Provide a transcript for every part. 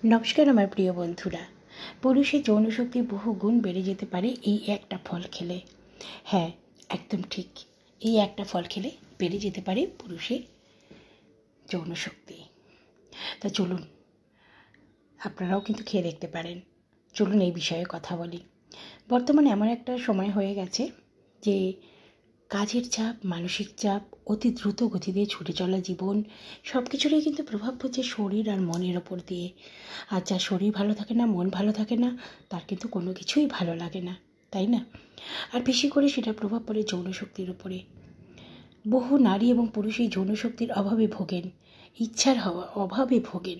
নমস্কার আমার প্রিয় বন্ধুরা। পুরুষের যৌনশক্তি বহু গুণ বেড়ে যেতে পারে এই একটা ফল খেলে। হ্যাঁ, একদম ঠিক। এই একটা ফল খেলে বেড়ে যেতে পারে পুরুষের যৌনশক্তি। তা চলুন, আপনারাও কিন্তু খেয়ে দেখতে পারেন। চলুন এই বিষয়ে কথা বলি। বর্তমানে এমন একটা সময় হয়ে গেছে যে কাজের চাপ, মানসিক চাপ, অতি দ্রুত গতিতে ছুটে চলা জীবন, সব কিছুরই কিন্তু প্রভাব পড়ছে শরীর আর মনের ওপর দিয়ে। আর যার শরীর ভালো থাকে না, মন ভালো থাকে না, তার কিন্তু কোনো কিছুই ভালো লাগে না, তাই না? আর বেশি করে সেটা প্রভাব পড়ে যৌনশক্তির উপরে। বহু নারী এবং পুরুষ এই যৌনশক্তির অভাবে ভোগেন, ইচ্ছার অভাবে ভোগেন।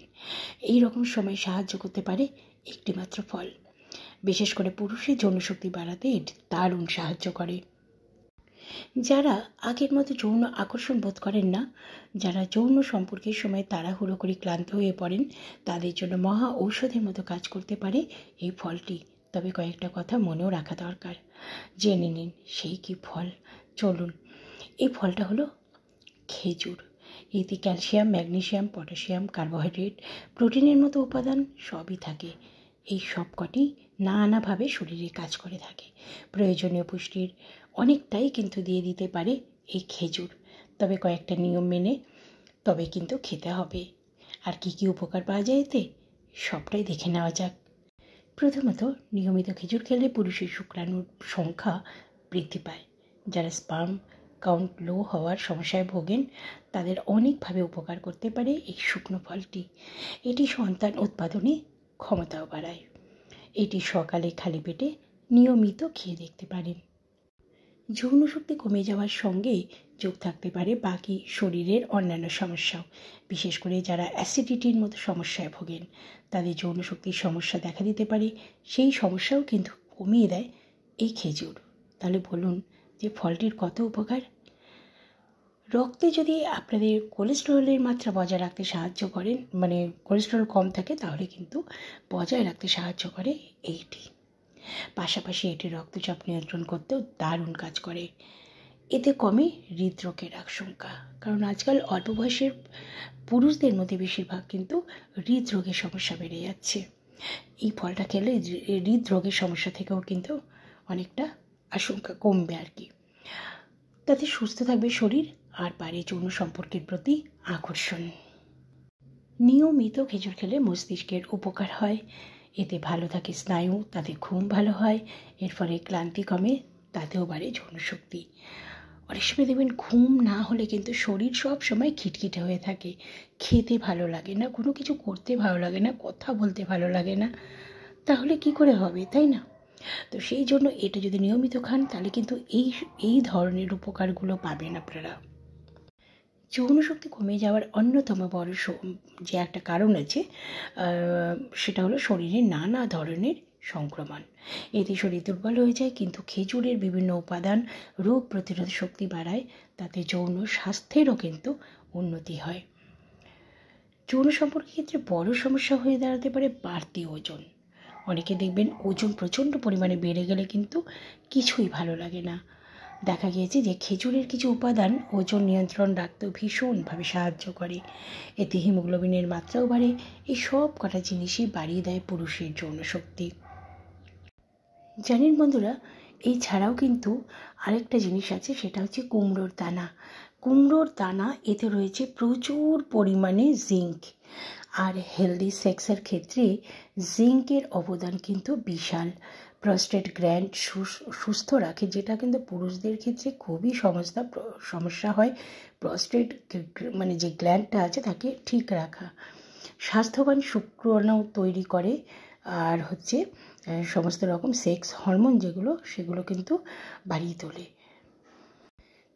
এই রকম সময় সাহায্য করতে পারে একটিমাত্র ফল। বিশেষ করে পুরুষের যৌনশক্তি বাড়াতে এটি দারুণ সাহায্য করে। যারা আগের মতো যৌন আকর্ষণ বোধ করেন না, যারা যৌন সম্পর্কের সময় তাড়াহুড়ো করে ক্লান্ত হয়ে পড়েন, তাদের জন্য মহা ঔষধের মতো কাজ করতে পারে এই ফলটি। তবে কয়েকটা কথা মনেও রাখা দরকার। জেনে নিন সেই কি ফল। চলুন, এই ফলটা হলো খেজুর। এতে ক্যালসিয়াম, ম্যাগনেসিয়াম, পটাশিয়াম, কার্বোহাইড্রেট, প্রোটিনের মতো উপাদান সবই থাকে। এই সব কটি নানাভাবে শরীরে কাজ করে থাকে। প্রয়োজনীয় পুষ্টির অনেকটাই কিন্তু দিয়ে দিতে পারে এই খেজুর। তবে কয়েকটা নিয়ম মেনে তবে কিন্তু খেতে হবে। আর কি কি উপকার পাওয়া যায় এতে, সবটাই দেখে নেওয়া যাক। প্রথমত, নিয়মিত খেজুর খেলে পুরুষের শুক্রাণুর সংখ্যা বৃদ্ধি পায়। যারা স্পার্ম কাউন্ট লো হওয়ার সমস্যায় ভোগেন, তাদের অনেকভাবে উপকার করতে পারে এই শুকনো ফলটি। এটি সন্তান উৎপাদনে ক্ষমতাও বাড়ায়। এটি সকালে খালি পেটে নিয়মিত খেয়ে দেখতে পারেন। যৌনশক্তি কমে যাওয়ার সঙ্গে যোগ থাকতে পারে বাকি শরীরের অন্যান্য সমস্যাও। বিশেষ করে যারা অ্যাসিডিটির মতো সমস্যায় ভোগেন, তাদের যৌনশক্তির সমস্যা দেখা দিতে পারে। সেই সমস্যাও কিন্তু কমিয়ে দেয় এই খেজুর। তাহলে বলুন যে ফলটির কত উপকার। রক্তে যদি আপনাদের কোলেস্টেরলের মাত্রা বজায় রাখতে সাহায্য করেন, মানে কোলেস্টেরল কম থাকে, তাহলে কিন্তু বজায় রাখতে সাহায্য করে এইটি। পাশাপাশি এটি রক্তচাপ নিয়ন্ত্রণ করতেও দারুণ কাজ করে। এতে কমে হৃদরোগের আশঙ্কা, কারণ আজকাল অল্প বয়সের পুরুষদের মধ্যে বেশিরভাগ কিন্তু হৃদরোগের সমস্যা বেড়ে যাচ্ছে। এই ফলটা খেলে হৃদরোগের সমস্যা থেকেও কিন্তু অনেকটা আশঙ্কা কমবে আর কি। তাতে সুস্থ থাকবে শরীর আর বাড়ে যৌন সম্পর্কের প্রতি আকর্ষণ। নিয়মিত খেজুর খেলে মস্তিষ্কের উপকার হয়। এতে ভালো থাকে স্নায়ু, তাতে ঘুম ভালো হয়, এর ফলে ক্লান্তি কমে, তাতেও বাড়ে যৌনশক্তি। অনেক সময় দেখবেন ঘুম না হলে কিন্তু শরীর সব সময় খিটখিটে হয়ে থাকে, খেতে ভালো লাগে না, কোনো কিছু করতে ভালো লাগে না, কথা বলতে ভালো লাগে না। তাহলে কি করে হবে, তাই না? তো সেই জন্য এটা যদি নিয়মিত খান, তাহলে কিন্তু এই ধরনের উপকারগুলো পাবেন আপনারা। যৌনশক্তি কমে যাওয়ার অন্যতম বড় যে একটা কারণ আছে, সেটা হলো শরীরে নানা ধরনের সংক্রমণ। এতে শরীর দুর্বল হয়ে যায়, কিন্তু খেজুরের বিভিন্ন উপাদান রোগ প্রতিরোধ শক্তি বাড়ায়, তাতে যৌন স্বাস্থ্যেরও কিন্তু উন্নতি হয়। যৌন সম্পর্কের ক্ষেত্রে বড় সমস্যা হয়ে দাঁড়াতে পারে বাড়তি ওজন। অনেকে দেখবেন ওজন প্রচণ্ড পরিমাণে বেড়ে গেলে কিন্তু কিছুই ভালো লাগে না। দেখা গিয়েছে যে খেজুরের কিছু উপাদান ওজন নিয়ন্ত্রণ রাখতেও ভীষণভাবে সাহায্য করে। এতে হিমোগ্লোবিনের মাত্রাও বাড়ে। এই সব কটা জিনিসই বাড়িয়ে দেয় পুরুষের যৌনশক্তি। জানেন বন্ধুরা, এই ছাড়াও কিন্তু আরেকটা জিনিস আছে, সেটা হচ্ছে কুমড়োর দানা। কুমড়োর দানা, এতে রয়েছে প্রচুর পরিমাণে জিঙ্ক। আর হেলদি সেক্সের ক্ষেত্রে জিঙ্কের অবদান কিন্তু বিশাল। প্রস্টেট গ্ল্যান্ড সুস্থ রাখে, যেটা কিন্তু পুরুষদের ক্ষেত্রে খুবই সমস্যা হয়। প্রস্টেট মানে যে গ্ল্যান্ডটা আছে তাকে ঠিক রাখা। স্বাস্থ্যবান শুক্রাণু তৈরি করে, আর হচ্ছে সমস্ত রকম সেক্স হরমোন যেগুলো, সেগুলো কিন্তু বাড়িয়ে তোলে।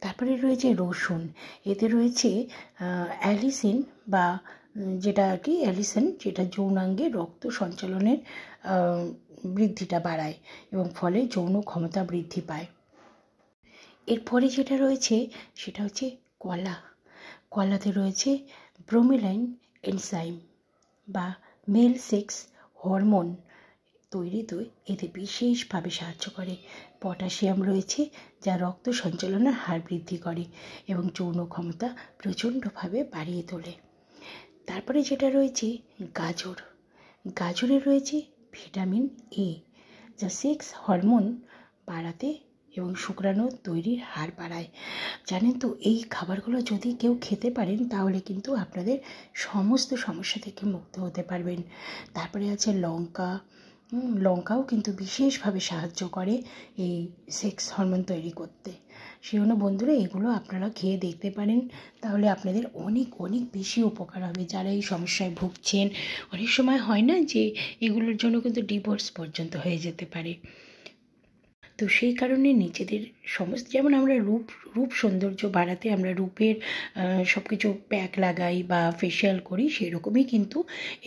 তারপরে রয়েছে রসুন। এতে রয়েছে অ্যালিসিন, বা যেটা আর কি অ্যালিসিন, যেটা যৌনাঙ্গে রক্ত সঞ্চালনের বৃদ্ধিটা বাড়ায় এবং ফলে যৌন ক্ষমতা বৃদ্ধি পায়। এরপরে যেটা রয়েছে সেটা হচ্ছে কলা। কলাতে রয়েছে ব্রোমেলাইন এনজাইম, বা মেল সেক্স হরমোন তৈরিতে এতে বিশেষভাবে সাহায্য করে। পটাশিয়াম রয়েছে, যা রক্ত সঞ্চালনের হার বৃদ্ধি করে এবং যৌন ক্ষমতা প্রচণ্ডভাবে বাড়িয়ে তোলে। তারপরে যেটা রয়েছে গাজর। গাজরে রয়েছে ভিটামিন এ, যা সেক্স হরমোন বাড়াতে এবং শুক্রাণু তৈরির হার বাড়ায়। জানেন তো, এই খাবারগুলো যদি কেউ খেতে পারেন তাহলে কিন্তু আপনাদের সমস্ত সমস্যা থেকে মুক্ত হতে পারবেন। তারপরে আছে লঙ্কা। লঙ্কাও কিন্তু বিশেষভাবে সাহায্য করে এই সেক্স হরমোন তৈরি করতে। সেজন্য বন্ধুরা, এগুলো আপনারা খেয়ে দেখতে পারেন, তাহলে আপনাদের অনেক অনেক বেশি উপকার হবে। যারা এই সমস্যায় ভুগছেন, অনেক সময় হয় না যে এগুলোর জন্য কিন্তু ডিভোর্স পর্যন্ত হয়ে যেতে পারে। তো সেই কারণে নিজেদের সমস্ত, যেমন আমরা রূপ সৌন্দর্য বাড়াতে আমরা রূপের সব কিছু প্যাক লাগাই বা ফেশিয়াল করি, সেরকমই কিন্তু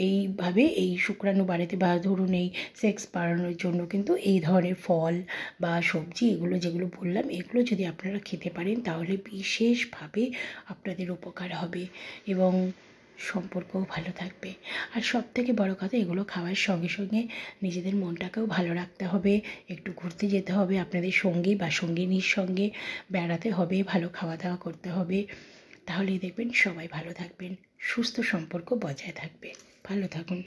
এইভাবে এই শুক্রাণু বাড়াতে বা ধরুন এই সেক্স বাড়ানোর জন্য কিন্তু এই ধরনের ফল বা সবজি, এগুলো যেগুলো বললাম, এগুলো যদি আপনারা খেতে পারেন তাহলে বিশেষভাবে আপনাদের উপকার হবে এবং সম্পর্কও ভালো থাকবে। আর সবথেকে বড় কথা, এগুলো খাওয়ার সঙ্গে সঙ্গে নিজেদের মনটাকেও ভালো রাখতে হবে। একটু ঘুরতে যেতে হবে আপনাদের সঙ্গী বা সঙ্গিনীর সঙ্গে, বেড়াতে হবে, ভালো খাওয়া দাওয়া করতে হবে। তাহলেই দেখবেন সবাই ভালো থাকবেন, সুস্থ সম্পর্ক বজায় থাকবে। ভালো থাকুন।